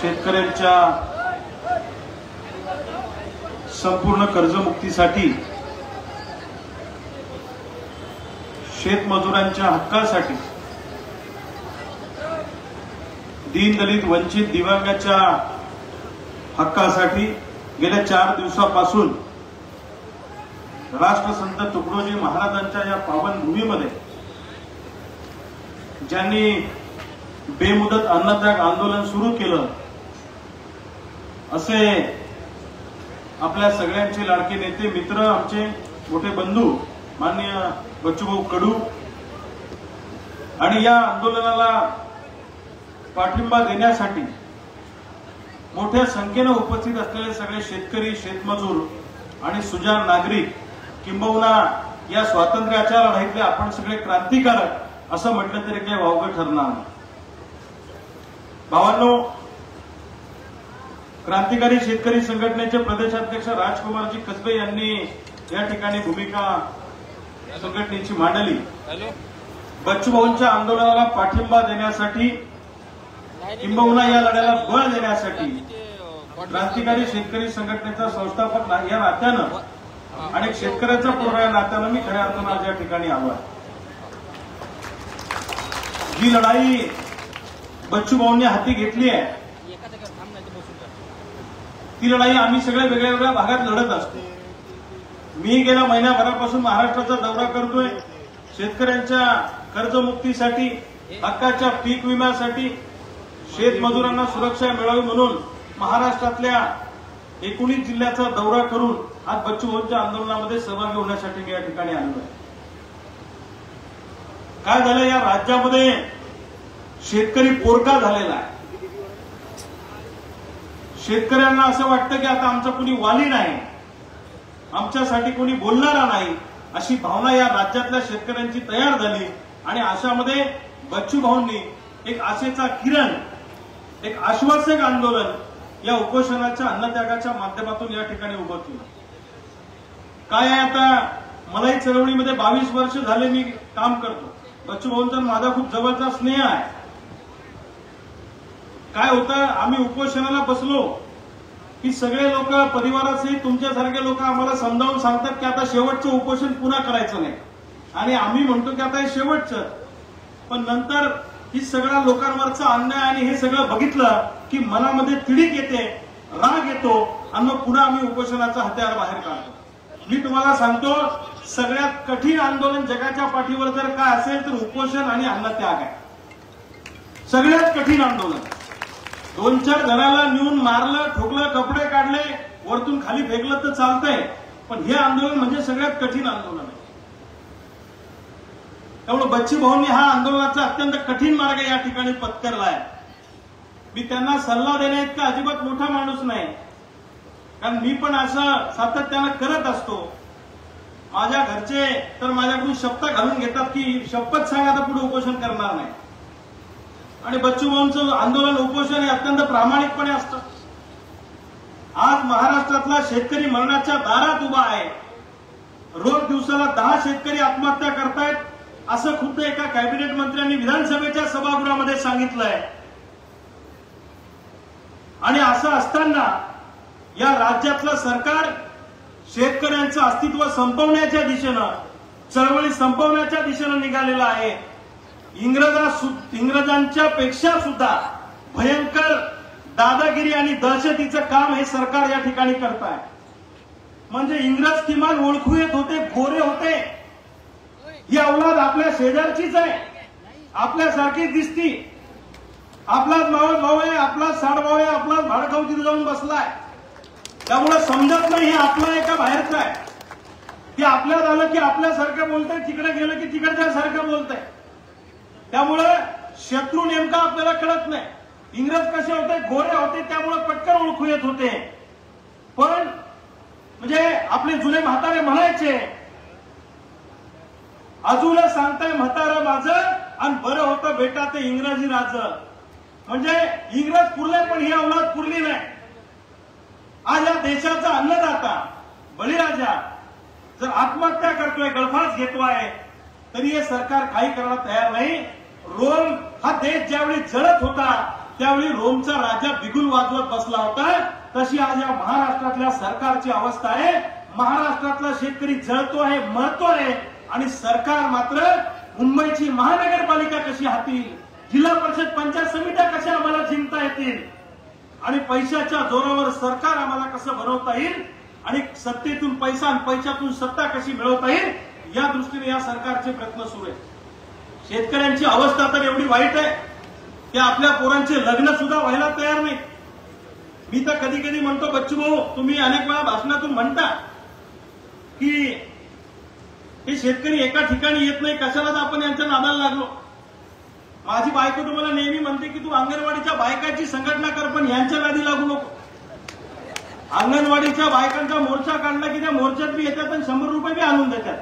शेतकऱ्यांच्या संपूर्ण कर्जमुक्तीसाठी, शेतमजुरांच्या हक्कासाठी, दीनदलित वंचित दिव्यांगाच्या हक्कासाठी गेल्या 4 दिवसापासून राष्ट्रसंत तुकडोजी महाराजांच्या या पावन भूमीमध्ये ज्यांनी बेमुदत अन्नत्याग आंदोलन सुरू केलं, असे आपल्या सगळ्यांचे लाडके नेते, मित्र, आमचे मोठे बंधू माननीय बच्चूभाऊ कडू, आणि या आंदोलनाला पाठिंबा देण्यासाठी मोठ्या संख्येने उपस्थित असलेले सगळे शेतकरी, शेतमजूर आणि सुजाण नागरिक, किंबहुना या स्वातंत्र्याच्या लढाईतले आपण सगळे क्रांतिकारक असं म्हटलं तरी काही वावगं ठरणार नाही. भावांनो, क्रांतिकारी शेतकरी संघटनेचे प्रदेशाध्यक्ष राजकुमारजी कसबे यांनी या ठिकाणी भूमिका संघटनेची मांडली. बच्चूभाऊंच्या आंदोलनाला पाठिंबा देण्यासाठी, किंबहुना या लढ्याला बळ देण्यासाठी क्रांतिकारी शेतकरी संघटनेचा संस्थापक या नात्यानं आणि शेतकऱ्याचा पुढारी या नात्यानं मी खऱ्या अर्थानं आज या ठिकाणी आलो आहे. ही लढाई बच्चूभाऊंनी हाती घेतली आहे. ती लढाई आम्ही सगळे वेगळ्या वेगळ्या भागात लढत असतो. मी गेल्या महिन्याभरापासून महाराष्ट्राचा दौरा करतोय. शेतकऱ्यांच्या कर्जमुक्तीसाठी, हक्काच्या पीक विम्यासाठी, शेतमजुरांना सुरक्षा मिळावी म्हणून महाराष्ट्रातल्या 19 जिल्ह्याचा दौरा करून आज बच्चूभाऊंच्या आंदोलनामध्ये सहभागी होण्यासाठी मी या ठिकाणी आलो आहे. काय झालं, या राज्यामध्ये शेतकरी पोरका झालेला आहे. शेतकऱ्यांना असं वाटतं की आता आमचा कोणी वाली नाही, आमच्यासाठी कोणी बोलणारा नाही, अशी भावना या राज्यातल्या शेतकऱ्यांची तयार झाली. आणि अशामध्ये बच्चूभाऊंनी एक आशेचा किरण, एक आश्वासक आंदोलन या उपोषणाच्या, अन्नत्यागाच्या माध्यमातून या ठिकाणी उभं केलं. काय आहे, आता मलाही चळवळीमध्ये 22 वर्ष झाले मी काम करतो. बच्चूभाऊंचा माझा खूप जवळचा स्नेह आहे. काय होतं, आम्ही उपोषणाला बसलो की सगळे लोक, परिवाराचे तुमच्यासारखे लोक आम्हाला समजावून सांगतात की आता शेवटचं उपोषण पुन्हा करायचं नाही, आणि आम्ही म्हणतो की आता हे शेवटचं. पण नंतर ही सगळ्या लोकांवरचा अन्याय आणि हे सगळं बघितलं की मनामध्ये तिडीक येते, राग येतो, आणि मग पुन्हा आम्ही उपोषणाचा हत्यार बाहेर काढतो. मी तुम्हाला सांगतो, सगळ्यात कठीण आंदोलन जगाच्या पाठीवर जर काय असेल तर उपोषण आणि अन्नत्याग आहे. सगळ्यात कठीण आंदोलन. 2-4 जणाला नेऊन मारलं, ठोकलं, कपडे काढले, वरतून खाली फेकलं तर चालतंय, पण हे आंदोलन म्हणजे सगळ्यात कठीण आंदोलन आहे. त्यामुळे बच्चूभाऊंनी हा आंदोलनाचा अत्यंत कठीण मार्ग या ठिकाणी पत्करला आहे. मी त्यांना सल्ला देण्याइतका अजिबात मोठा माणूस नाही, कारण मी पण असं सातत्यानं करत असतो. माझ्या घरचे तर माझ्याकडून शपथ घालून घेतात की शपथ सांगा तर पुढे उपोषण करणार नाही. आणि बच्चूभाऊंचं आंदोलन, उपोषण हे अत्यंत प्रामाणिकपणे असतं. आज महाराष्ट्रातला शेतकरी मरणाच्या दारात उभा आहे. रोज दिवसाला 10 शेतकरी आत्महत्या करतायत, असं खुद्द एका कॅबिनेट मंत्र्यांनी विधानसभेच्या सभागृहामध्ये सांगितलंय. आणि असं असताना या राज्यातलं सरकार शेतकऱ्यांचं अस्तित्व संपवण्याच्या दिशेनं, चळवळी संपवण्याच्या दिशेनं निघालेलं आहे. इंग्रजांच्या पेक्षा सुद्धा भयंकर दादागिरी आणि दहशतीचं काम हे सरकार या ठिकाणी करत आहे. म्हणजे इंग्रज किमान ओळखू येत होते, गोरे होते. ही अवलाद आपल्या शेजारचीच आहे, आपल्यासारखीच दिसती. आपलाच भाऊ आहे, आपलाच साडभाऊ आहे, आपलाच भाडखाऊ तिथे जाऊन बसलाय. त्यामुळे समजत नाही हे आपलं आहे का बाहेरचं आहे. ते आपल्यात आलं की आपल्यासारखं बोलतंय, तिकडे गेलं की तिकडच्या सारखं बोलतंय. त्यामुळे शत्रू नेमका आपल्याला कळत नाही. इंग्रज कसे होते, गोरे होते, त्यामुळे पटकन ओळखू येत होते. पण म्हणजे आपले जुने म्हातारे म्हणायचे, अजून सांगताय म्हातारं माझं आणि बरं होतं बेटा ते इंग्रजी राज. म्हणजे इंग्रज पुरले पण ही अवलाद पुरली नाही. आज या देशाचा अन्नदाता बळीराजा जर आत्महत्या करतोय, गळफास घेतोय, तरी हे सरकार काही करायला तयार नाही. रोम हा देश ज्यावेळी जळत होता त्यावेळी रोमचा राजा बिगुल वाजवत बसला होता, तशी आज या महाराष्ट्रातल्या सरकारची अवस्था आहे. महाराष्ट्रातला शेतकरी जळतो आहे, मरतो आहे, आणि सरकार मात्र मुंबईची महानगरपालिका कशी हातील, जिल्हा परिषद पंचायत समित्या कशा आम्हाला जिंकता येतील, आणि पैशाच्या जोरावर सरकार आम्हाला कसं बनवता येईल, आणि सत्तेतून पैसा आणि पैशातून सत्ता कशी मिळवता येईल, या दृष्टीने या सरकारचे प्रयत्न सुरू आहेत. शेतकऱ्यांची अवस्था तर एवढी वाईट आहे की आपल्या पोरांचे लग्न सुद्धा व्हायला तयार नाही. मी तर कधी कधी म्हणतो, बच्चू भाऊ, तुम्ही अनेक वेळा भाषणातून म्हणता की हे शेतकरी एका ठिकाणी येत नाही, कशालाच आपण यांच्या नादाला लागलो. माझी बायको तुम्हाला नेहमी म्हणते की तू अंगणवाडीच्या बायकांची संघटना कर, पण यांच्या नादी लागू नको. अंगणवाडीच्या बायकांचा मोर्चा काढला की त्या मोर्चात बी येतात आणि 100 रुपये बी आणून देतात.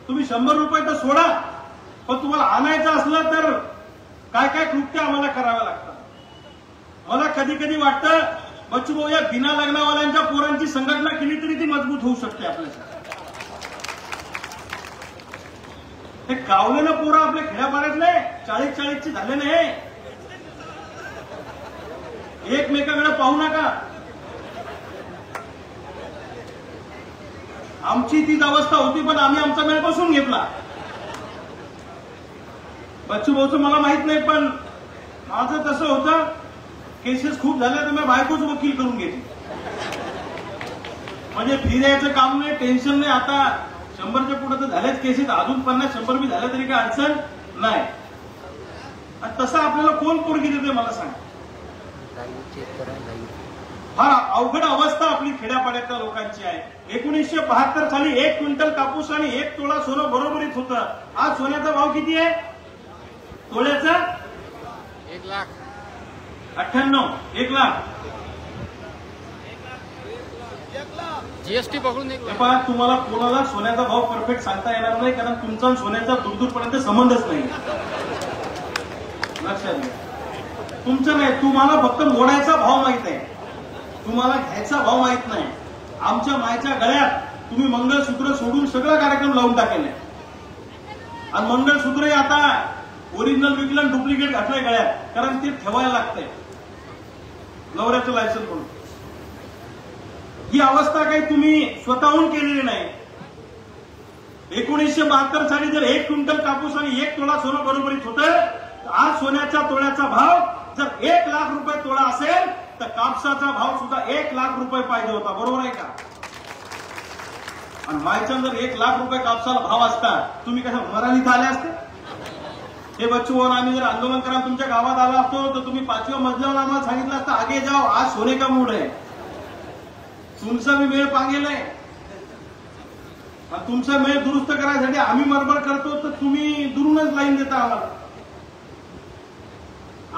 तुम्ही 100 रुपये तर सोडा, पण तुम्हाला आणायचं असलं तर काय काय कृत्य आम्हाला करावं लागतं. मला कधी कधी वाटतं, बच्चू भाऊ, या बिना लग्नवाल्यांच्या पोरांची संघटना केली तरी ती मजबूत होऊ शकते आपल्यासाठी. हे गावलेलं पोरं आपल्या खेड्यापाड्यातले 40-40ची झाले नाही. एकमेकांकडे पाहू नका. आमची तीच अवस्था होती, पण आम्ही आमचा मेळ बसून घेतला. बच्चू भाऊचं मला माहित नाही, पण माझं तसं होतं, केसेस खूप झाल्या तर मी बायकोच वकील करून घेतली. म्हणजे फिरायचं काम नाही, टेन्शन नाही. आता 100च्या पुढे तर झाल्याच केसेस, अजून 50-100 बी झाल्या तरी काही अडचण नाही. आणि तसं आपल्याला कोण पोरगी देते मला सांग. फार अवघड अवस्था आपली खेड्यापाड्यातल्या लोकांची आहे. 1972 साली 1 क्विंटल कापूस आणि 1 तोळा सोनं बरोबरीत होतं. आज सोन्याचा भाव किती आहे? तोळ्याचा 1,98,000. 1 लाख. जीएसटी पकडून तुम्हाला कोणाला सोन्याचा भाव परफेक्ट सांगता येणार नाही, कारण तुमचा सोन्याचा दूरदूरपर्यंत संबंधच नाही. लक्षात घ्या. तुमचं नाही, तुम्हाला फक्त मोडायचा भाव माहित आहे, तुम्हाला घ्यायचा भाव माहित नाही. आमच्या मायच्या गळ्यात तुम्ही मंगळसूत्र सोडून सगळं कार्यक्रम लावून टाकेले, आणि मंगळसूत्रही आता ओरिजिनल विकलं, डुप्लिकेट घातलंय गळ्यात, कारण ते ठेवायला लागतंय नवऱ्याचं लायसन्स म्हणून. ही अवस्था काही तुम्ही स्वतःहून केलेली नाही. 1972 साली जर 1 क्विंटल कापूस आणि 1 तोळा सोनं बरोबरीत होतं, तर आज सोन्याच्या तोळ्याचा भाव जर 1 लाख रुपये तोळा असेल, तर कापसाचा भाव सुद्धा 1 लाख रुपये पाहिजे होता. बरोबर आहे का? आणि मायच्या जर 1 लाख रुपये कापसाला भाव असता, तुम्ही कशा मराठीत आले असते? हे बच्चू भाऊ, आम्ही जर आंदोलन करा तुमच्या गावात आला असतो, तर तुम्ही 5व्या मजल्यावर आम्हाला सांगितलं असतं, आगे जाओ, आज सोने का मूड आहे. तुमचा मी वेळ पांगेल आहे, तुमचा मेळ दुरुस्त करायसाठी आम्ही मरमर करतो, तर तुम्ही दुरूनच लाईन देता आम्हाला.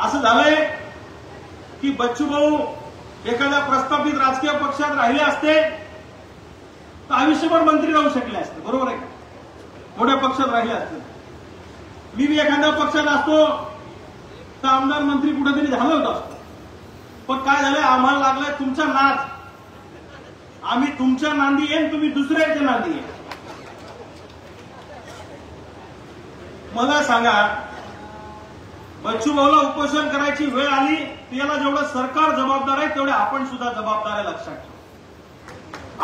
असं झालंय की बच्चू भाऊ एखाद्या प्रस्थापित राजकीय पक्षात राहिले असते तर आयुष्यभर मंत्री राहू शकले असते. बरोबर आहे का? मोठ्या पक्षात राहिले असते. मी बी एखाद्या पक्षात असतो तर आमदार मंत्री कुठेतरी झालं होतं असतो. पण काय झालंय, आम्हाला लागलाय तुमचा नाद. आम्ही तुमच्या नांदी येईन, तुम्ही दुसऱ्याच्या नांदी येईन. मला सांगा, बच्चू भाऊला उपोषण करायची वेळ आली, याला जेवढं सरकार जबाबदार आहे तेवढे आपण सुद्धा जबाबदार आहे. लक्षात ठेवा.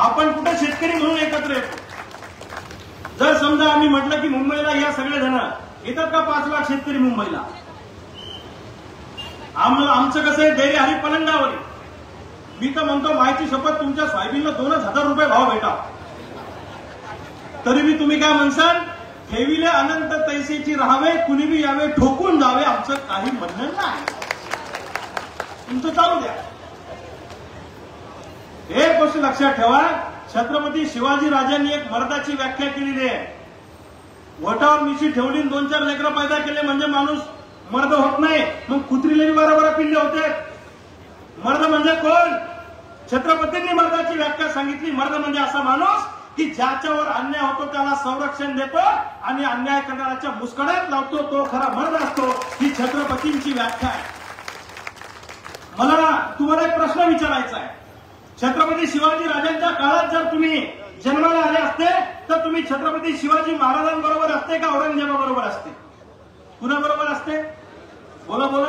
आपण कुठे शेतकरी म्हणून एकत्र येतो. जर समजा आम्ही म्हटलं की मुंबईला या सगळे जण येतात का, 5 लाख शेतकरी मुंबईला, आमचं कसं आहे, धैर्य हरी पलंगावर. मी तर म्हणतो, मायची शपथ, तुमच्या सोयाबीनला 2,000 रुपये भाव भेटा, तरी मी तुम्ही काय म्हणसाल, ठेविले अनंत तैसेची राहावे, कुणी बी यावे ठोकून जावे, आमचं काही म्हणणं नाही. तुमचं चालू द्या. एक गोष्ट लक्षात ठेवा, छत्रपती शिवाजी राजांनी एक मर्दाची व्याख्या केलेली आहे. वटावर मिशी ठेवली, 2-4 लेकरं पैदा केले म्हणजे माणूस मर्द होत नाही. मग कुत्रीले बरोबर पिल्ले होते. मर्द म्हणजे कोण? छत्रपतींनी मर्दाची व्याख्या सांगितली. मर्द म्हणजे असा माणूस की ज्याच्यावर अन्याय होतो त्याला संरक्षण देतो आणि अन्याय करणाऱ्याच्या मुस्कड्यात लावतो, तो खरा मर्द असतो. ही छत्रपतींची व्याख्या आहे. मला तुम्हाला एक प्रश्न विचारायचा आहे. छत्रपती शिवाजी राजांच्या काळात जर तुम्ही जन्माला आले असते तर तुम्ही छत्रपती शिवाजी महाराजांबरोबर असते का औरंगजेबाबरोबर असते? कुणाबरोबर असते? बोला बोला.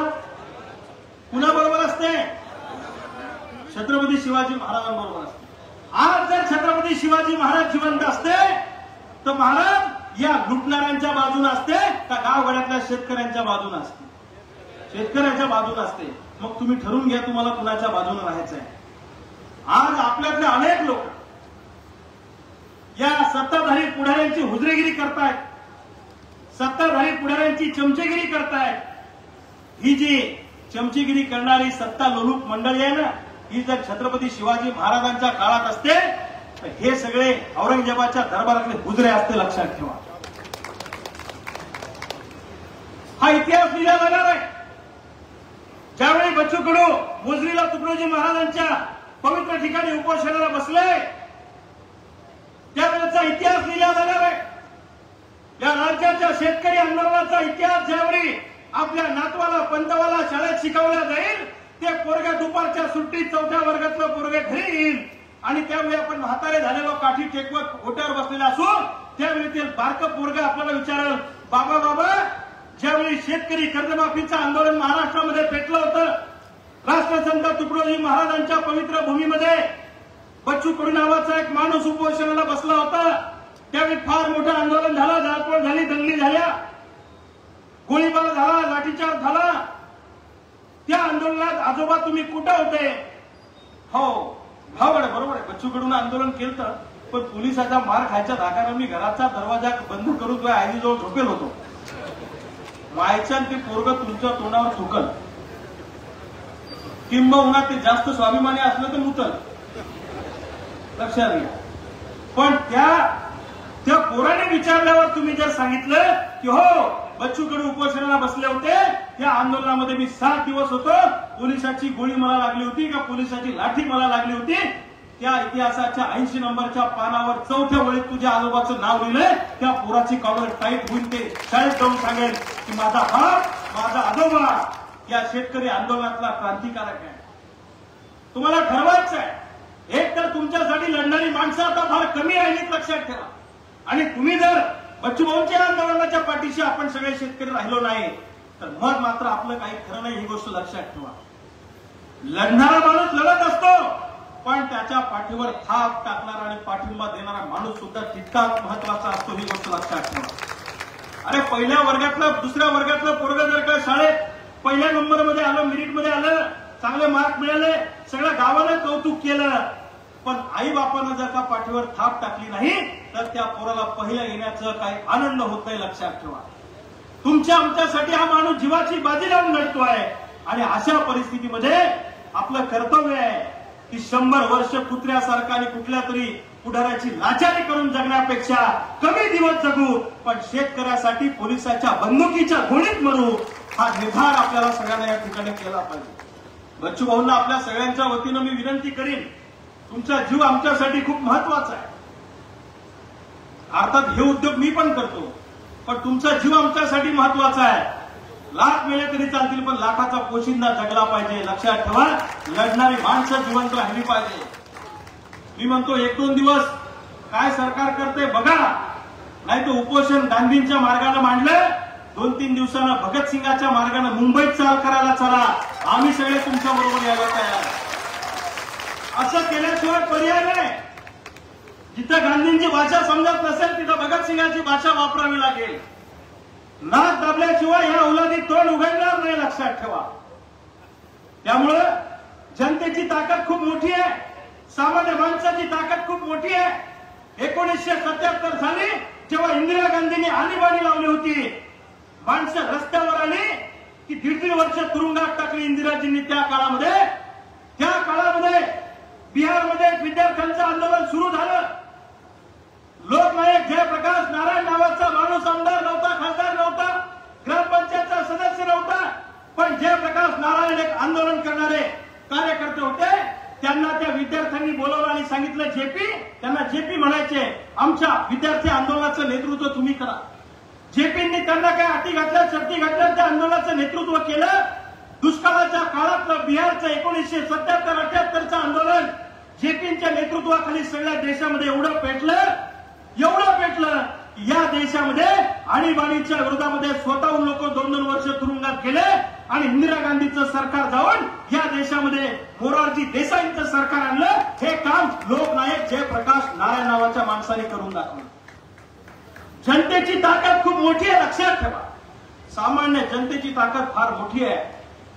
छत्रपती शिवाजी महाराजांबरोबर असते. आज जर छत्रपती शिवाजी महाराज जिवंत असते तर महाराज या लुटणाऱ्यांच्या बाजूने असते का गावगाड्यातल्या शेतकऱ्यांच्या बाजूने असते? शेतकऱ्यांच्या बाजूने असते. मग तुम्ही ठरवून घ्या तुम्हाला कुणाच्या बाजूने राहायचं आहे. आज आपल्यातले अनेक लोक या सत्ताधारी पुढाऱ्यांची हुजरेगिरी करतायत, सत्ताधारी पुढाऱ्यांची चमचेगिरी करतायत. ही जी चमचेगिरी करणारी सत्ता लोलूप मंडळी आहे ना, ही जर छत्रपती शिवाजी महाराजांच्या काळात असते तर हे सगळे औरंगजेबाच्या दरबारातले हुजरे असते. लक्षात ठेवा, हा इतिहास लिहिला जाणार आहे. ज्यावेळी बच्चू कडू मोजरीला तुकडोजी महाराजांच्या पवित्र ठिकाणी उपोषणाला बसले त्यावेळेचा इतिहास लिहिला जाणार आहे. या राज्याच्या शेतकरी आंदोलनाचा इतिहास ज्यावेळी आपल्या नातवाला पंतवाला शाळेत शिकवला जाईल, ते पोरगा दुपारच्या सुट्टीत 4थ्या वर्गातलं पोरगे घरी येईल आणि त्यावेळी आपण म्हातारे झालेलो काठी टेकवत ओट्यावर बसलेला असू, त्यावेळी ते बारकं पोरगा आपल्याला विचारेल, बाबा बाबा ज्यावेळी शेतकरी कर्जमाफीचं आंदोलन महाराष्ट्रामध्ये पेटलं होतं, राष्ट्रसंत तुकडोजी महाराजांच्या पवित्र भूमीमध्ये बच्चू कडू नावाचा एक माणूस उपोषणाला बसला होता. त्यावेळी फार मोठं आंदोलन झालं, जाळपोळ झाली, दंगली झाल्या, गोळीबार झाला, लाठीचार्ज झाला. त्या आंदोलनात आजोबा तुम्ही कुठे होते? हो बरोबर आहे, बच्चू कडून आंदोलन केलं, पण पोलिसाचा मार खायच्या धाकानं मी घराचा दरवाजा बंद करून तुझ्या आईजवळ झोपेल होतो. व्हायचं ते पोरग तुमच्या तोंडावर थुकल, किंबहुना ते जास्त स्वाभिमानी असलं तर मुतल. लक्षात घ्या. पण त्या पोराने विचारल्यावर तुम्ही जर सांगितलं की हो बच्चू कडू उपोषणाला बसले होते, त्या आंदोलनामध्ये मी 7 दिवस होतो, पोलिसाची गोळी मला लागली होती का पोलिसाची लाठी मला लागली होती, त्या इतिहासाच्या 80 नंबरच्या पानावर 4थ्या वेळेत तुझ्या आजोबाचं नाव लिहिलंय, त्या पोराची कॉलर टाईट होईल, ते शाळेत जाऊन सांगेल की माझा बाप माझा आजोबा या शेतकरी आंदोलनातला क्रांतिकारक आहे. तुम्हाला ठरवायचं आहे. एक तर तुमच्यासाठी लढणारी माणसं आता फार कमी राहिलीत, लक्षात ठेवा. आणि तुम्ही जर बच्चूभाऊंच्या आंदोलनाच्या पाठीशी आपण सगळे शेतकरी राहिलो नाही तर मग मात्र आपलं काही खरं नाही. ही गोष्ट लक्षात ठेवा. लढणारा माणूस लढत असतो, पण त्याच्या पाठीवर थाप टाकणारा आणि पाठिंबा देणारा माणूस सुद्धा तितकाच महत्वाचा असतो. ही गोष्ट लक्षात ठेवा. अरे पहिल्या वर्गातलं 2ऱ्या वर्गातलं पोरगं जर का शाळेत पहिल्या नंबरमध्ये आलं, मेरिटमध्ये आलं, चांगले मार्क मिळाले, सगळ्या गावानं कौतुक केलं, पण आई बापानं जर का पाठीवर थाप टाकली नाही तर त्या पोराला पहिल्या येण्याचं काही आनंद होत नाही. लक्षात ठेवा. तुमच्या आमच्यासाठी हा माणूस जीवाची बाजी लावून लढतोय आणि अशा परिस्थितीमध्ये आपलं कर्तव्य आहे की 100 वर्ष कुत्र्यासारखा आणि कुठल्या तरी पुढाऱ्याची लाचारी करून जगण्यापेक्षा कमी दिवस जगू, पण शेतकऱ्यासाठी पोलिसाच्या बंदुकीच्या गोळीत मरू, हा निर्धार आपल्याला सगळ्यांना या ठिकाणी केला पाहिजे. बच्चू भाऊंना आपल्या सगळ्यांच्या वतीनं मी विनंती करीन, तुमचा जीव आमच्यासाठी खूप महत्वाचा आहे. अर्थात हे उद्योग मी पण करतो, पण तुमचा जीव आमच्यासाठी महत्वाचा आहे. लाख मेले तरी चालतील, पण लाखाचा पोशिंदा जगला पाहिजे. लक्षात ठेवा, लढणारी माणसं जिवंत राहिली पाहिजे. मी म्हणतो 1-2 दिवस काय सरकार करते बघा, नाही तर उपोषण गांधींच्या मार्गाने मांडलं, 2-3 दिवसानं भगतसिंगाच्या मार्गाने मुंबईत चाल करायला चला, आम्ही सगळे तुमच्या बरोबर यायला तयार. असं केल्याशिवाय पर्याय नाही. जिथं गांधींची भाषा समजत नसेल तिथं भगतसिंगाची भाषा वापरावी लागेल. नाक दाबल्याशिवाय ह्या औलादी तोंड उघडणार नाही. लक्षात ठेवा. त्यामुळं जनतेची ताकद खूप मोठी आहे, सामान्य माणसाची ताकद खूप मोठी आहे. 1977 साली जेव्हा इंदिरा गांधींनी आणीबाणी लावली होती, माणसं रस्त्यावर आली की 1.5 वर्ष तुरुंगात टाकली इंदिराजींनी. त्या काळामध्ये बिहारमध्ये एक विद्यार्थ्यांचं आंदोलन सुरू झालं. लोकनायक जयप्रकाश नारायण नावाचा माणूस आमदार नव्हता, खासदार नव्हता, ग्रामपंचायतचा सदस्य नव्हता, पण जयप्रकाश नारायण एक आंदोलन करणारे कार्यकर्ते होते. त्यांना त्या विद्यार्थ्यांनी बोलावलं आणि सांगितलं जेपी, त्यांना जेपी म्हणायचे, आमच्या विद्यार्थी आंदोलनाचं नेतृत्व तुम्ही करा. जेपींनी त्यांना काय अटी घातल्या, शर्ती घातल्या, त्या आंदोलनाचं नेतृत्व केलं. दुष्काळाच्या काळातलं बिहारचं 1977-78चं आंदोलन जेपींच्या नेतृत्वाखाली सगळ्या देशामध्ये एवढं पेटलं या देशामध्ये आणीबाणीच्या विरोधामध्ये स्वतःहून लोक 2-2 वर्ष तुरुंगात गेले आणि इंदिरा गांधीचं सरकार जाऊन या देशामध्ये मोरारजी देसाईंचं सरकार आणलं. हे काम लोकनायक जयप्रकाश नारायण नावाच्या माणसाने करून दाखवलं. जनतेची ताकद खूप मोठी आहे, लक्षात ठेवा. सामान्य जनतेची ताकद फार मोठी आहे.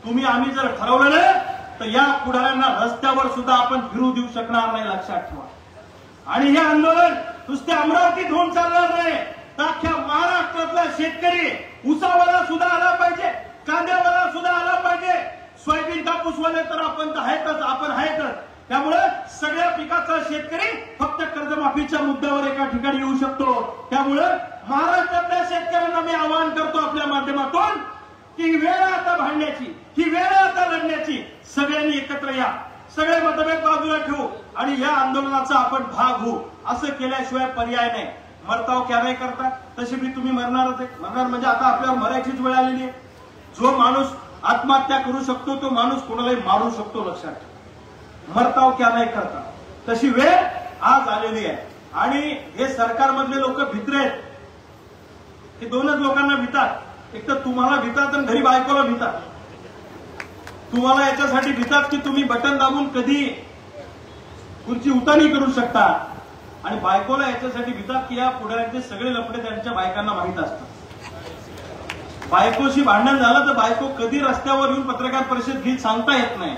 तुम्ही आम्ही जर ठरवलं ना तर या पुढाऱ्यांना रस्त्यावर सुद्धा आपण फिरू देऊ शकणार नाही, लक्षात ठेवा. आणि हे आंदोलन नुसते अमरावतीत होऊन चालणार नाही, तर अख्ख्या महाराष्ट्रातला शेतकरी ऊसावाला सुद्धा आला पाहिजे, कांद्यावाला सुद्धा आला पाहिजे, सोयाबीन कापूसवाले तर आपण आहेतच. त्यामुळे सगळ्या पिकाचा शेतकरी फक्त कर्जमाफीच्या मुद्द्यावर एका ठिकाणी येऊ शकतो. त्यामुळे महाराष्ट्रातल्या शेतकऱ्यांना मी आवाहन करतो आपल्या माध्यमातून की वेळ आता भांडण्याची, ही वेळ आता लढण्याची. सगळ्यांनी एकत्र या, सगळे मतभेद बाजूला ठेवू आणि या आंदोलनाचा आपण भाग होऊ. असं केल्याशिवाय पर्याय नाही. मरताव क्या नाही करता, तशी मी तुम्ही मरणारच आहे. मरणार म्हणजे आता आपल्यावर मरायचीच वेळ आलेली आहे. जो माणूस आत्महत्या करू शकतो तो माणूस कोणालाही मारू शकतो, लक्षात ठेवा. मरताव क्या नाही करता, तशी वेळ आज आलेली आहे. आणि हे सरकारमधले लोक भित्रे आहेत. हे दोनच लोकांना भितात, एक तर तुम्हाला भितात आणि घरी बायकोला भितात. तुम्हाला याच्यासाठी भितात की तुम्ही बटन दाबून कधी खुर्ची उतानी करू शकता, आणि बायकोला याच्यासाठी भितात की या पुढाऱ्यांचे सगळे लफडे त्यांच्या बायकांना माहीत असतात. बायकोशी भांडण झालं तर बायको कधी रस्त्यावर येऊन पत्रकार परिषद घेत सांगता येत नाही,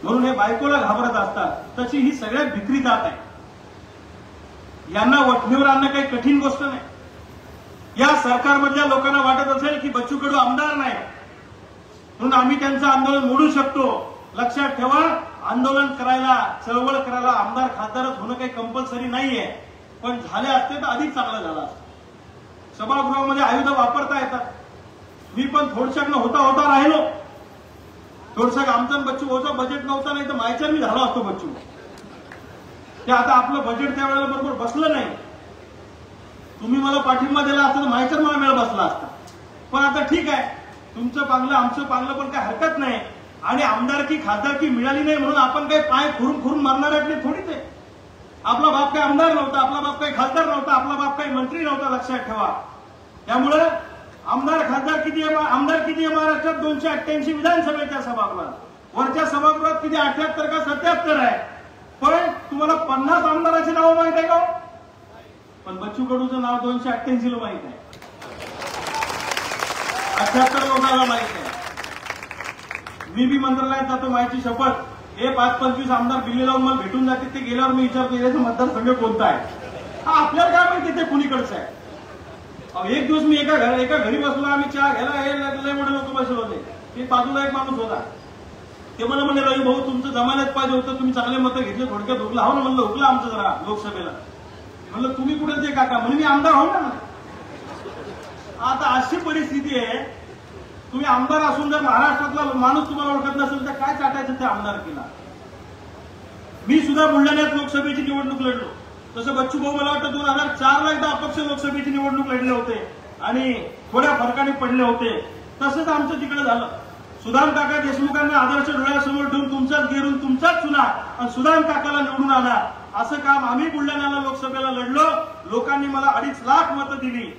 म्हणून हे बायकोला घाबरत असतात. तशी ही सगळ्यात भित्री जात आहे. यांना वठणीवर आणणं काही कठीण गोष्ट नाही. या सरकारमधल्या लोकांना वाटत असेल की बच्चू कडू आमदार नाही म्हणून आम्ही त्यांचं आंदोलन मोडू शकतो. लक्षात ठेवा, आंदोलन करायला, चळवळ करायला आमदार खासदारच होणं काही कंपल्सरी नाहीये. पण झाले असते तर अधिक चांगलं झालं असतं. सभागृहामध्ये आयुध वापरता येतात. मी पण थोडशाक होता राहिलो. थोडसं आमचं बच्चू भाऊचं बजेट नव्हतं, नाही तर मायच्या मी झालो असतो बच्चू. ते आता आपलं बजेट त्यावेळेला बरोबर बसलं नाही. तुम्ही मला पाठिंबा दिला असता तर मायच्या मला वेळ बसला असता. पण आता ठीक आहे, तुमचं पांगलं आमचं पांगलं पण काही हरकत नाही. आणि आमदारकी खासदारकी मिळाली नाही म्हणून आपण काही पाय खुरून मरणार आपले थोडीच आहे. आपला बाप काही आमदार नव्हता, आपला बाप काही खासदार नव्हता, आपला बाप काही मंत्री नव्हता, लक्षात ठेवा. त्यामुळे आमदार खासदार किती आहे, आमदार किती आहे महाराष्ट्रात? 288 विधानसभेच्या सभागृहात. वरच्या सभागृहात किती 78 का 77 आहे. पण तुम्हाला 50 आमदाराची नावं माहित आहे का? पण बच्चू कडूचं नाव 288 ला माहित आहे, 78 लोकांना माहित आहे. मी बी मंत्रालयात जातो, माहिती शपथ, हे 5-25 आमदार दिल्ली लावून मला भेटून जाते. ते गेल्यावर मी विचारतो याचा मतदारसंघ कोणता आहे. हा आपल्याला काय माहिती ते कुणीकडचं आहे. एक दिवस मी एका घरी बसलो, आम्ही चहा घ्यायला, हे मोठे लोक बसले होते. ते बाजूला एक माणूस होता. ते मला म्हणले, रवी भाऊ तुमचं जमान्यात पाहिजे होतं, तुम्ही चांगले मतं घेतले, थोडक्यात हुकला. हो ना म्हणलं, हुकला आमचं जरा लोकसभेला. म्हणलं तुम्ही कुठे ते काका म्हणजे मी आमदार हो ना. आता अशी परिस्थिती आहे, तुम्ही आमदार असून जर महाराष्ट्रातला माणूस तुम्हाला ओळखत नसेल तर काय चाटायचं त्या आमदारकीला. मी सुद्धा बुलढाण्यात लोकसभेची निवडणूक लढलो. तसं बच्चू भाऊ मला वाटतं 2004 ला एकदा अपक्ष लोकसभेची निवडणूक लढले होते आणि थोड्या फरकाने पडले होते. तसंच आमचं तिकडे झालं. सुदाम काका देशमुखांना आदर्श डोळ्यासमोर ठेवून तुमचाच घेरून तुमचाच चुना आणि सुदाम काकाला निवडून आला. असं काम आम्ही बुलढाण्याला लोकसभेला लढलो. लोकांनी मला 2.5 लाख मतं दिली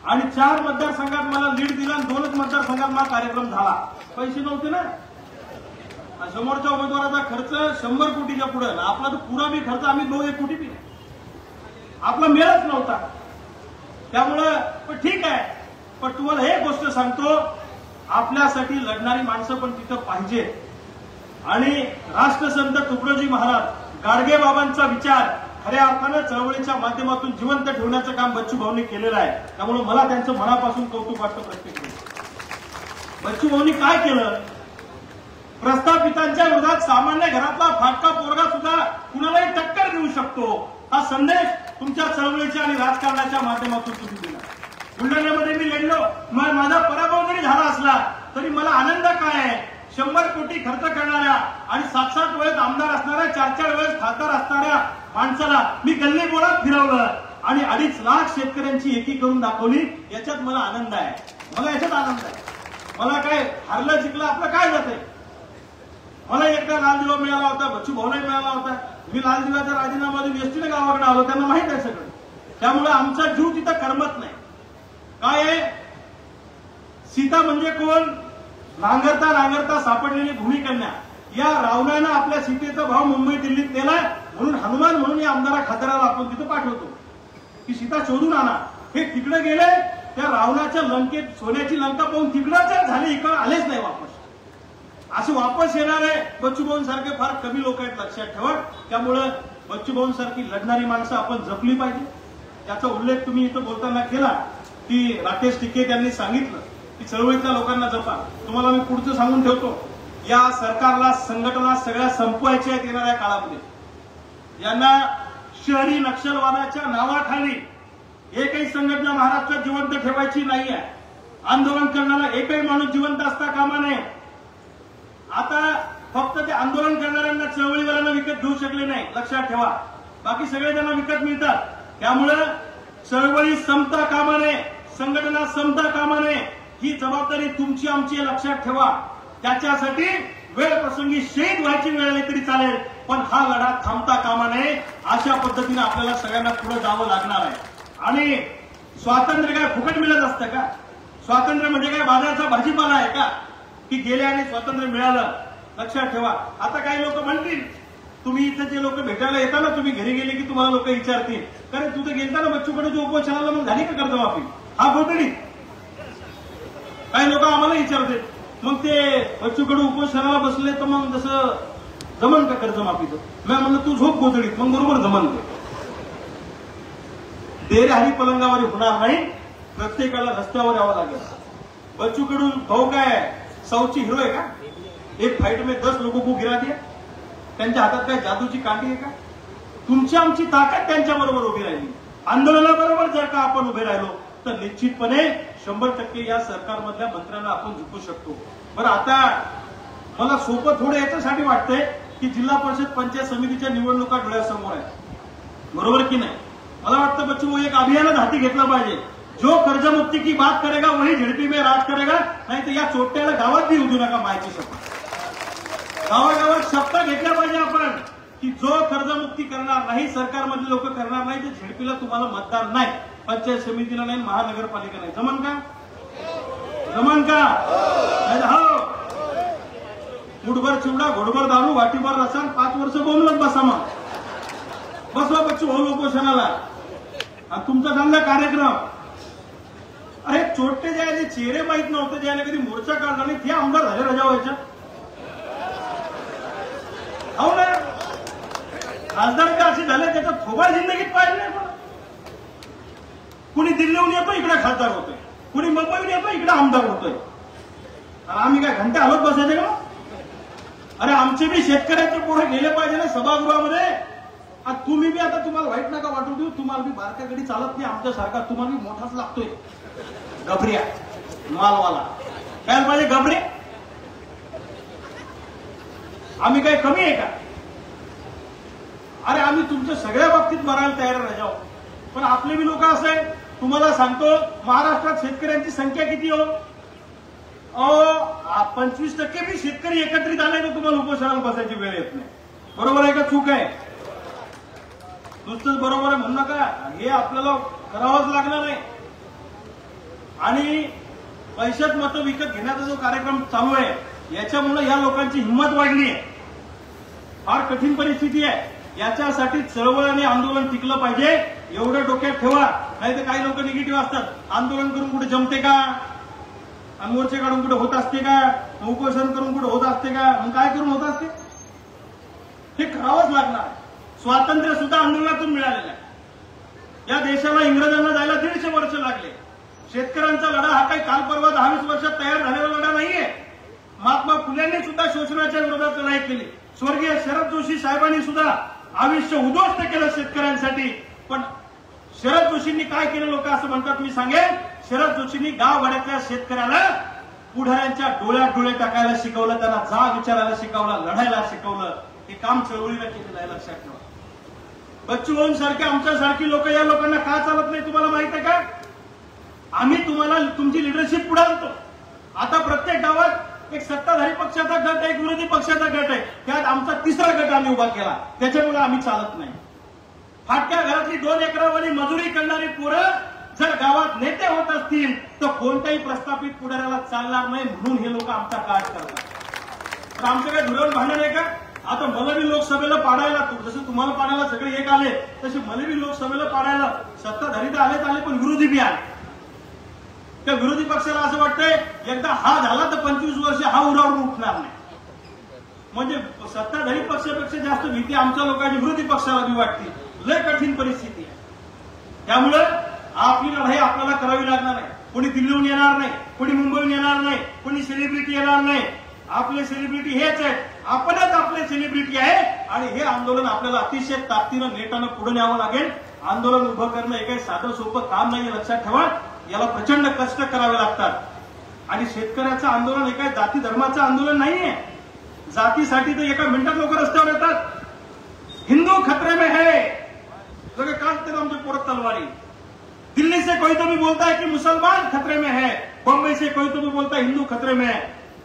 आणि 4 मतदारसंघात मला लीड दिला आणि 2च मतदारसंघात मला कार्यक्रम झाला. पैसे नव्हते ना. समोरच्या उमेदवाराचा खर्च 100 कोटीच्या पुढे, आपला तर पुरा बी खर्च आम्ही 2-1 कोटी बी आपला मिळत नव्हता. त्यामुळं पण ठीक आहे. पण तुम्हाला हे गोष्ट सांगतो, आपल्यासाठी लढणारी माणसं पण तिथं पाहिजे. आणि राष्ट्रसंत तुकडोजी महाराज गाडगे बाबांचा विचार खऱ्या अर्थानं चळवळीच्या माध्यमातून जिवंत ठेवण्याचं काम बच्चू भाऊंनी केलेलं आहे. त्यामुळे मला त्यांचं मनापासून कौतुक वाटतं प्रत्येक वेळी. बच्चू भाऊंनी काय केलं, प्रस्थापितांच्या विरोधात सामान्य घरातला फाटका पोरगा सुद्धा कुणालाही टक्कर देऊ शकतो, हा संदेश तुमच्या चळवळीच्या आणि राजकारणाच्या माध्यमातून तुम्ही दिला. बुलढाण्यामध्ये मी लढलो, माझा पराभव जरी झाला असला तरी मला आनंद काय आहे, 100 कोटी खर्च करणाऱ्या आणि 7-7 वेळेस आमदार असणाऱ्या, 4-4 वेळेस खासदार असणाऱ्या माणसाला मी गल्ली बोळात फिरवलं आणि 2.5 लाख शेतकऱ्यांची एकी करून दाखवली. याच्यात मला आनंद आहे. मला याच्यात आनंद आहे. मला काय हारलं जिंकलं आपलं काय जाते. मला एकदा लाल दिवा मिळाला होता, बच्चू भाऊला मिळाला होता. मी लाल दिव्याचा राजीनामा देऊन एसटीने गावाकडे आलो, त्यांना माहित आहे सगळं. त्यामुळे आमचा जीव तिथं करमत नाही. काय आहे, सीता म्हणजे कोण? नांगरता नांगरता सापडलेली भूमिकन्या. या रावणानं आपल्या सीतेचा भाव मुंबई दिल्लीत नेलाय, म्हणून हनुमान म्हणून या आमदारा खातराला आपण तिथं पाठवतो की सीता शोधून आणा. हे तिकडे गेले, त्या रावणाच्या लंकेत सोन्याची लंका पाहून तिकडच झाले, इकडे आलेच नाही वापस. असे वापस येणारे बच्चूभाऊ सारखे फार कमी लोक आहेत, लक्षात ठेवा. त्यामुळं बच्चूभाऊ सारखी लढणारी माणसं आपण जपली पाहिजे. त्याचा उल्लेख तुम्ही इथं बोलताना केला की राकेश टिकेत यांनी सांगितलं की चळवळीतल्या लोकांना जपा. तुम्हाला मी पुढचं सांगून ठेवतो, या सरकारला संघटना सगळ्या संपवायच्या आहेत येणाऱ्या काळामध्ये. यांना शहरी नक्षलवादाच्या नावाखाली एकही संघटना महाराष्ट्रात जिवंत ठेवायची नाहीये. आंदोलन करणारा एकही माणूस जिवंत असता कामा नये. आता फक्त ते आंदोलन करणाऱ्यांना चळवळीवाल्यांना विकत घेऊ शकले नाही, लक्षात ठेवा. बाकी सगळे त्यांना विकत मिळतात. त्यामुळे चळवळी संपता कामा नये, संघटना संपता कामा नये. ही जबाबदारी तुमची आमची लक्षात ठेवा. त्याच्यासाठी वेळ प्रसंगी शहीद व्हायची वेळ आली तरी चालेल, पण हा लढा थांबता कामा नये. अशा पद्धतीने आपल्याला सगळ्यांना पुढे जावं लागणार आहे. आणि स्वातंत्र्य काय फुकट मिळत असतं का? स्वातंत्र्य म्हणजे काय बाजाराचा भाजीपाला आहे का की गेले आणि स्वातंत्र्य मिळालं? लक्षात ठेवा. आता काही लोक म्हणतील, तुम्ही इथं जे लोक भेटायला येताना तुम्ही घरी गेले की तुम्हाला लोक विचारतील, कारण तू तर गेलता ना बच्चूकडे जो उपोषणाला, मग झाली का कर्जमाफी? हा गोधडी काही लोक आम्हाला विचारते, मग ते बच्चूकडे उपोषणाला बसले तर मग जसं जमन का कर्जमाफीचं? मी म्हणलं तू झोप गोधडीत, मग बरोबर जमन. देरहारी पलंगावर होणार नाही, प्रत्येकाला रस्त्यावर यावं लागेल. बच्चू कडू भाऊ काय साऊथची हिरो आहे का? एक फाइट में 10 लोगों को गिरा दिया. त्यांच्या हातात काय जादूची काठी आहे का? तुमची आमची ताकद त्यांच्याबरोबर उभी राहिली. आंदोलनाबरोबर जर का आपण उभे राहिलो तर निश्चितपणे 100% या सरकारमधल्या मंत्र्यांना आपण जिंकू शकतो. बरं, आता मला सोपं थोडं याच्यासाठी वाटतंय की जिल्हा परिषद पंचायत समितीच्या निवडणुका डोळ्यासमोर आहेत, बरोबर की नाही? मला वाटतं बच्चू एक अभियानच हाती घेतलं पाहिजे. जो कर्जमुक्ती की बात करेगा वही झेडपी में राज करेगा, नाही तर या चोट्याला गावात बी उधू नका. माहिती शपथ गावागावात शपथ घेतल्या पाहिजे आपण की जो कर्जमुक्ती करणार नाही, सरकारमधले लोक करणार नाही, तर झेडपीला तुम्हाला मतदान नाही, पंचायत समितीला नाही, महानगरपालिका नाही. जमन का? जमन का? हो, मुठभर चिवडा, घोडभर दारू, वाटीभर रसायन, 5 वर्ष बोंबलत बसा. मग बसवा बच्चू भाऊ उपोषणाला आणि तुमचा चांगला कार्यक्रम. अरे चोट्टे ज्याचे चेहरे माहित नव्हते, ज्याने कधी मोर्चा काढला नाही, ते आमदार झाले रजा व्हायच्या. हो ना, खासदार का असे झाले त्याचा थोबा जिंदगीत पाहिजे नाही. पण कुणी दिल्लीहून येतो इकडे खासदार होतोय, कुणी मुंबईहून येतो इकडे आमदार होतोय. आणि आम्ही काय घंटे हलत बसायचे का? अरे आमचे बी शेतकऱ्याचे पोरं गेले पाहिजे ना सभागृहामध्ये. तुम्ही बी आता तुम्हाला वाईट नका वाटू देऊ, तुम्हाला बी बारक्या गडी चालत नाही आमच्यासारखा, तुम्हाला बी मोठाच लागतोय गबऱ्या मालवाला. काय पाहिजे गबरे? आम्ही काय कमी आहे का? अरे आम्ही तुमच्या सगळ्या बाबतीत मरायला तयार राजाव, पण आपले बी लोक असे. तुम्हाला सांगतो, महाराष्ट्रात शेतकऱ्यांची संख्या किती हो? 25% बी शेतकरी एकत्रित आले तर तुम्हाला उपोषणाला बसायची वेळ येत नाही. बरोबर आहे का चूक आहे? नुसतंच बरोबर आहे म्हणू नका, हे आपल्याला करावंच लागणार आहे. आणि पैशात मतं विकत घेण्याचा जो कार्यक्रम चालू आहे, याच्यामुळे या लोकांची हिंमत वाढली आहे. फार कठीण परिस्थिती आहे. याच्यासाठी चळवळ आणि आंदोलन टिकलं पाहिजे, एवढं डोक्यात ठेवा. नाही तर काही लोक निगेटिव्ह असतात. आंदोलन करून कुठे जमते का? आणि मोर्चे काढून कुठे होत असते का? उपोषण करून कुठे होत असते का? मग काय करून होत असते? हे करावंच लागणार. स्वातंत्र्य सुद्धा आंदोलनातून मिळालेलं आहे. या देशाला इंग्रजांना जायला 150 वर्ष लागले. शेतकऱ्यांचा लढा हा काही काल परवा 10-20 वर्षात तयार झालेला लढा नाहीये. महात्मा फुल्यांनी सुद्धा शोषणाच्या विरोधात लढाई केली. स्वर्गीय शरद जोशी साहेबांनी सुद्धा आयुष्य उद्ध्वस्त केलं शेतकऱ्यांसाठी. पण शरद जोशींनी काय केलं लोक असं म्हणतात, मी सांगेन. शरद जोशींनी गाववाड्यातल्या शेतकऱ्याला पुढाऱ्यांच्या डोळ्यात डोळे टाकायला शिकवलं, त्यांना जाग विचारायला शिकवलं, लढायला शिकवलं. हे काम चळवळीला केलेलं आहे, लक्षात ठेवा. बच्चू भाऊ सारखे आमच्यासारखी लोक या लोकांना का चालत नाही तुम्हाला माहित आहे का? आम्ही तुम्हाला तुमची लिडरशिप पुढे आणतो. आता प्रत्येक गावात एक सत्ताधारी पक्षाचा गट आहे, एक विरोधी पक्षाचा गट आहे. त्यात आमचा 3रा गट आम्ही उभा केला. त्याच्यामुळे आम्ही चालत नाही. फाटक्या घरातली 2 एकरावाली मजुरी करणारी पोरं जर गावात नेते होत असतील तर कोणत्याही प्रस्थापित पुढाऱ्याला चालणार नाही, म्हणून हे लोक आमचा काट करतात. तर आमचं काय धुरण भांडण आहे का? आता मलवी लोकसभेला पाडायला, जसं तुम्हाला पाडायला सगळे एक आले तसे मलवी लोकसभेला पाडायला सत्ताधारी तर आलेच आले, पण विरोधी बी आले. त्या विरोधी पक्षाला असं वाटतंय एकदा हा झाला तर 25 वर्ष हा उरावरून उठणार नाही. म्हणजे सत्ताधारी पक्षापेक्षा जास्त भीती आमच्या लोकांची विरोधी पक्षाला बी वाटते. लय कठीण परिस्थिती आहे. त्यामुळं आपली लढाई आपल्याला करावी लागणार नाही. कोणी दिल्लीहून येणार नाही, कोणी मुंबईहून येणार नाही, कोणी सेलिब्रिटी येणार नाही. आपले सेलिब्रिटी हेच आहेत, आपणच आपले सेलिब्रिटी आहे. आणि हे आंदोलन आपल्याला अतिशय ताकदीनं नेटानं पुढे न्यावं लागेल. आंदोलन उभं करणं हे काही साधं सोपं काम नाही, लक्षात ठेवा. याला प्रचंड कष्ट करावे लागतात. आणि शेतकऱ्याचं आंदोलन हे काही जाती धर्माचं आंदोलन नाहीये. जातीसाठी तर एका मिनिटात लोक रस्त्यावर येतात. हिंदू खतरे में है, लोग काटते आमचे पोरत तलवारी. दिल्ली से कोई तो भी बोलता है कि मुसलमान खतरे में है, बम्बई से कोई तो भी बोलता है हिंदू खतरे में है.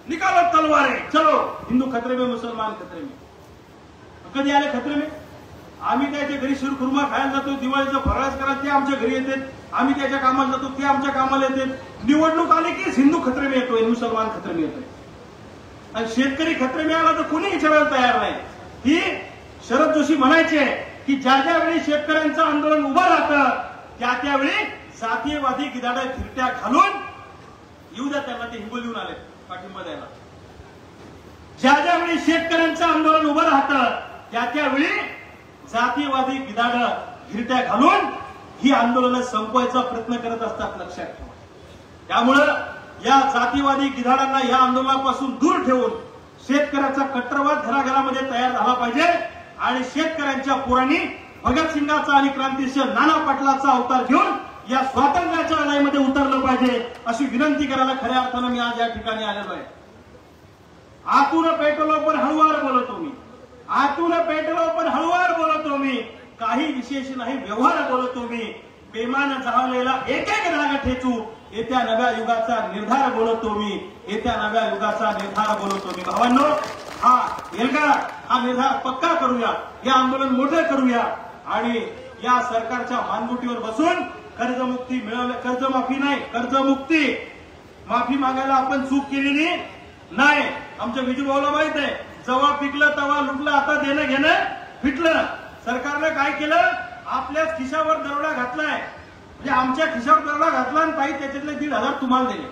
निकालो तलवारें, चलो हिंदू खतरे में, मुसलमान खतरे में. कधी आले खतरे में? आम्ही त्याच्या घरी शिरखुर्मा खायला जातो, दिवाळीचा फराळ करायला ते आमच्या घरी येतात. आम्ही त्याच्या कामाला जातो, ते आमच्या कामाला येतात. निवडणूक आली की हिंदू खतरे में येतोय, मुसलमान खतरे में येतोय. आणि शेतकरी खतरे में आला तर कोणी विचारायला तयार नाही. ही शरद जोशी म्हणायचे की ज्या ज्या वेळी शेतकऱ्यांचं आंदोलन उभं राहतं त्या त्यावेळी जातीयवादी गिधाडं फिरट्या घालून येऊ द्या त्यांना, ते हिंगोलीहून आले पाठिंबा द्यायला. ज्या ज्या वेळी शेतकऱ्यांचं आंदोलन उभं राहतं त्या त्यावेळी जातीयवादी गिधाडं फिरट्या घालून ही आंदोलनं संपवायचा प्रयत्न करत असतात, लक्षात ठेवा. त्यामुळं या जातीवादी गिधाडांना या आंदोलनापासून दूर ठेवून शेतकऱ्याचा कट्टरवाद घराघरामध्ये तयार झाला पाहिजे. आणि शेतकऱ्यांच्या पोरांनी भगतसिंगाचा आणि क्रांतीसिंह नाना पाटलाचा अवतार घेऊन या स्वातंत्र्याच्या लढाईमध्ये उतरलं पाहिजे, अशी विनंती करायला खऱ्या अर्थानं मी आज या ठिकाणी आलेलो आहे. आतून पेटलो पण हळुवार बोलतो मी, आतून पेटलो पण हळुवार बोलतो मी, काही विशेष नाही व्यवहार बोलतो मी. बेमान जाळलेला एक एक राग ठेचू, येत्या नव्या युगाचा निर्धार बोलतो मी, येत्या नव्या युगाचा निर्धार बोलतो मी. भावांनो, हा निर्धार, हा निर्धार पक्का करूया, हे आंदोलन मोठं करूया. आणि या सरकारच्या मानगुटीवर बसून कर्जमुक्ती मिळवल्या, कर्जमाफी नाही, कर्जमुक्ती. माफी मागायला आपण चूक केलेली नाही. आमच्या विजूभाऊला माहित आहे, जेव्हा पिकलं तेव्हा लुटलं, आता देणं घेणं फिटलं. सरकारनं काय केलं? आपल्याच खिशावर दरोडा घातलाय. म्हणजे आमच्या खिशावर दरोडा घातला आणि ताई त्याच्यातले 1,500 तुम्हाला दिले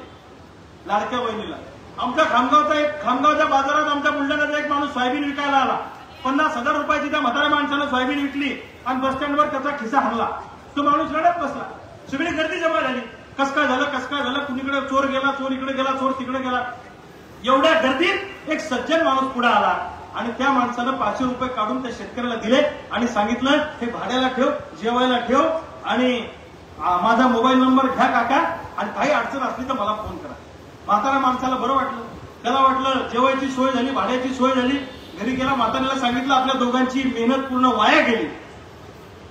लाडक्या बहिणीला. आमच्या खामगावच्या बाजारात आमच्या बुलढाण्याचा एक माणूस सोयाबीन विकायला आला. 50,000 रुपयाची त्या म्हाताऱ्या माणसानं सोयाबीन विकली आणि बस स्टँडवर त्याचा खिसा हरला. तो माणूस रडत बसला. सगळी गर्दी जमा झाली. कस काय झालं, कुणीकडे चोर गेला, चोर इकडे गेला, चोर तिकडे गेला. एवढ्या गर्दीत एक सज्जन माणूस पुढे आला आणि त्या माणसानं 500 रुपये काढून त्या शेतकऱ्याला दिले आणि सांगितलं, हे भाड्याला ठेव, जेवायला ठेव आणि माझा मोबाईल नंबर घ्या काका, आणि काही अडचण असली तर मला फोन करा. म्हाताऱ्या माणसाला बरं वाटलं. त्याला वाटलं जेवायची सोय झाली, भाड्याची सोय झाली. घरी गेला, म्हाताऱ्याला सांगितलं आपल्या दोघांची मेहनत पूर्ण वाया गेली.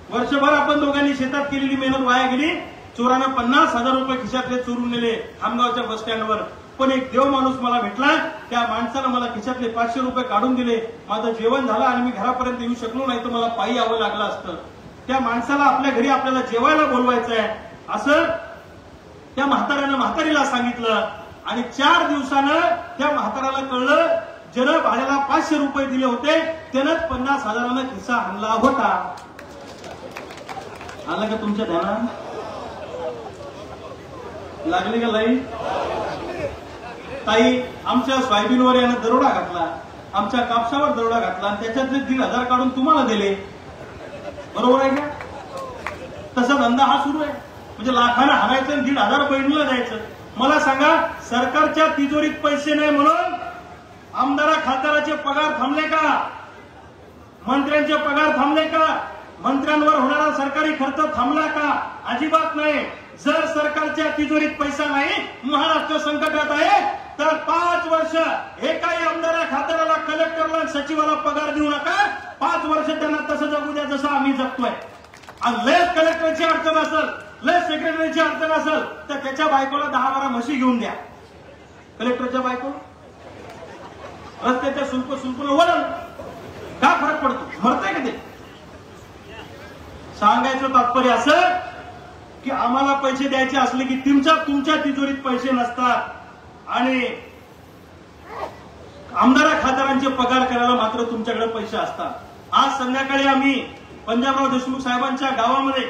वर्षभर आपण दोघांनी शेतात केलेली मेहनत वाया गेली. चोरानं 50,000 रुपये खिशातले चोरून नेले खामगावच्या बस स्टँडवर. पण एक देव माणूस मला भेटला, त्या माणसानं मला खिशातले 500 रुपये काढून दिले. माझं जेवण झालं आणि मी घरापर्यंत येऊ शकलो नाही तर मला पायी यावं लागलं असतं. त्या माणसाला आपल्या घरी आपल्याला जेवायला बोलवायचं आहे असं त्या म्हातारीला सांगितलं. आणि 4 दिवसानं त्या म्हाताऱ्याला कळलं, ज्यानं भाड्याला 500 रुपये दिले होते त्यानंच 50,000 खिस्सा आणला होता. आलं का तुमच्या ध्यानात? लागली का लाई? ताई, आमच्या सोयाबीनवर यानं दरोडा घातला, आमच्या कापसावर दरोडा घातला आणि त्याच्यातले 1,500 काढून तुम्हाला दिले. बरोबर आहे का? तसा धंदा हा सुरू आहे. म्हणजे लाखानं हाणायचं आणि 1,500 बहिणीला द्यायचं. मला सांगा, सरकारच्या तिजोरीत पैसे नाही म्हणून आमदारा खासदाराचे पगार थांबले का? मंत्र्यांचे पगार थांबले का? मंत्र्यांवर होणारा सरकारी खर्च थांबला का? अजिबात नाही. जर सरकारच्या तिजोरीत पैसा नाही, महाराष्ट्र संकटात आहे, तर 5 वर्ष एकाही आमदारा खासदाराला, कलेक्टरला, सचिवाला पगार देऊ नका. 5 वर्ष त्यांना तसं जगू द्या जसं आम्ही जगतोय. आणि लस कलेक्टरची अडचण असेल, लस सेक्रेटरीची अडचण असेल तर त्याच्या बायकोला 10-12 म्हशी घेऊन द्या. कलेक्टरच्या बायको रस्त्याच्या सुलपला वळण का फरक पडतो? मरतंय का ते? सांगायचं तात्पर्य असं की आम्हाला पैसे द्यायचे असले की तुमच्या तिजोरीत पैसे नसतात आणि आमदार खासदारांचे पगार करायला मात्र तुमच्याकडे पैसे असतात। आज संध्याकाळी आम्ही पंजाबराव देशमुख साहेबांच्या गावामध्ये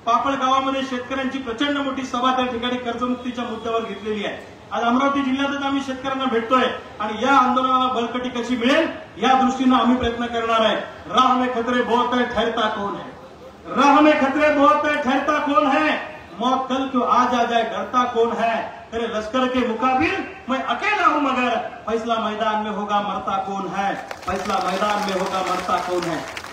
पापड गावामध्ये शेतकऱ्यांची प्रचंड मोठी सभा त्या ठिकाणी कर्जमुक्तीच्या मुद्द्यावर घेतलेली आहे। आज अमरावती जिल्ह्यातच आम्ही शेतकऱ्यांना भेटतोय आणि या आंदोलनाला बळकटी कशी मिळेल या दृष्टीनं आम्ही प्रयत्न करणार आहे। राह में खतरे बहुत है, ठहरता कौन है? राह में खतरे बहुत है, ठहरता कौन है? मौत कल क्यों आज आ जाए, डरता कौन है? तेरे लश्कर के मुकाबिल मैं अकेला हूं मगर फैसला मैदान में होगा, मरता कौन है? फैसला मैदान में होगा, मरता कौन है?